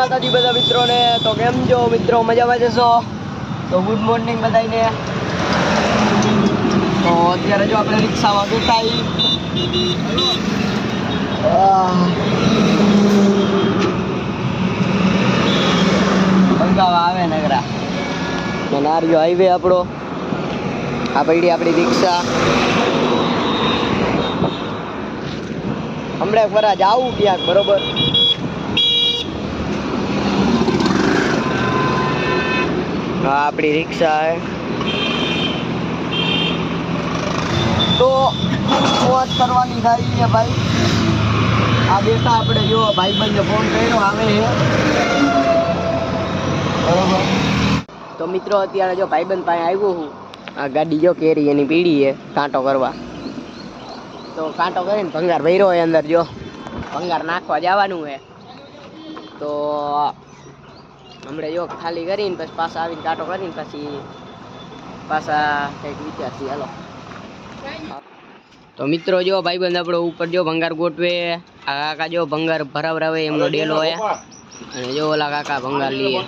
માતાજી બધા મિત્રોને. તો કેમ છો મિત્રો, મજામાં જશો? તો ગુડ મોર્નિંગ બધાને. તો અત્યારે જો આપણે રિક્ષામાં બેઠા બંગાવા આવે નગરા નારિયો હાઈવે આપણો. આ પડી આપણી રિક્ષા. હમણાં ફરા જાવું ક્યાંક, બરોબર? હા, આપણી રિક્ષા હે. તો વાત કરવાની થાય છે ભાઈ. આ બેઠા આપણે જો ભાઈબંધને ફોન કર્યો, આવે છે, બરોબર? તો મિત્રો અત્યારે જો ભાઈબંધ પાસે આવ્યો હું. આ ગાડી જો કેરી એની પીડી છે કાંટો કરવા. તો કાંટો કરીને ભંગાર ભર્યો હોય અંદર. જો ભંગાર નાખવા જવાનું છે. તો હમણાં જો ખાલી કરીને પછી પાછા આવીને કાંટો કરીને પછી પાછા કંઈક વિચારથી હાલો. તો મિત્રો જો ભાઈબંધ આપણો ઉપર જો ભંગાર ગોઠવે. આ કાકા જો ભંગાર ભરાવરાવે એમનો ડેલો હોય. અને જો ઓલા કાકા ભંગાર લઈએ.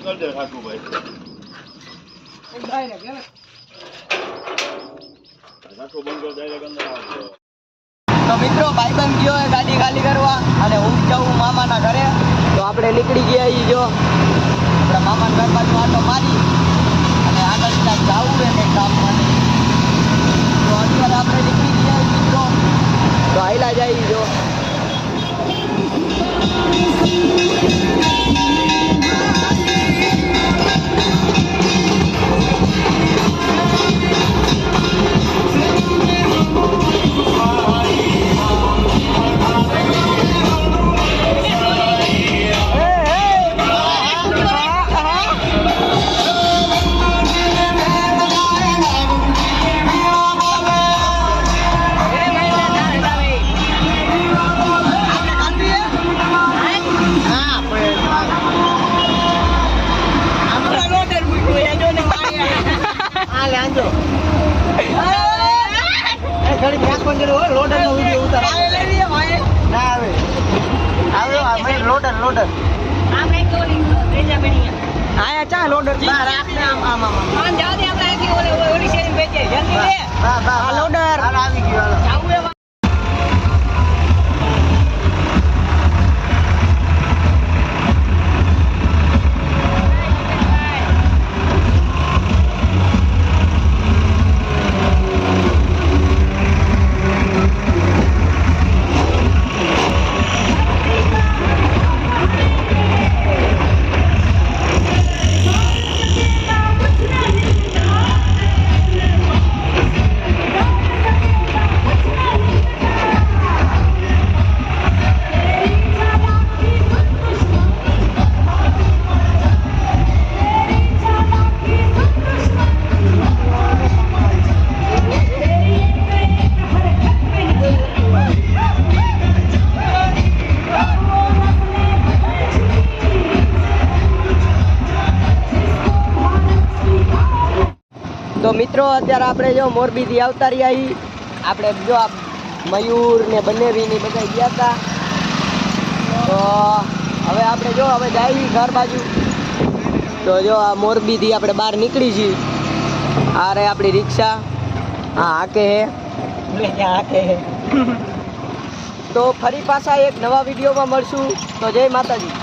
તો મિત્રો ભાઈબંધ ગયો હોય ગાડી ખાલી કરવા અને હું જાઉં મામાના ઘરે. તો આપણે નીકળી ગયા અહીં. જો આપણે મામાના ઘર બાજુ આટો મારી અને આગળ ત્યાં જવું હોય કંઈક કામ માટે. તો અત્યારે આપણે નીકળી ગયા મિત્રો. તો હાઈલા જાય. જો લોડર આયા ચા લોડર લોડર આવી ગયો. તો મિત્રો અત્યારે આપણે જો મોરબીથી આવતા રહ્યા. આપણે જો આ મયુર ને બનેવીની બધા ગયા હતા. તો હવે આપણે જો હવે જઈએ ઘર બાજુ. તો જો આ મોરબીથી આપણે બહાર નીકળી છીએ. આ રે આપણી રિક્ષા. હા હાકે હે. તો ફરી પાછા એક નવા વિડીયોમાં મળશું. તો જય માતાજી.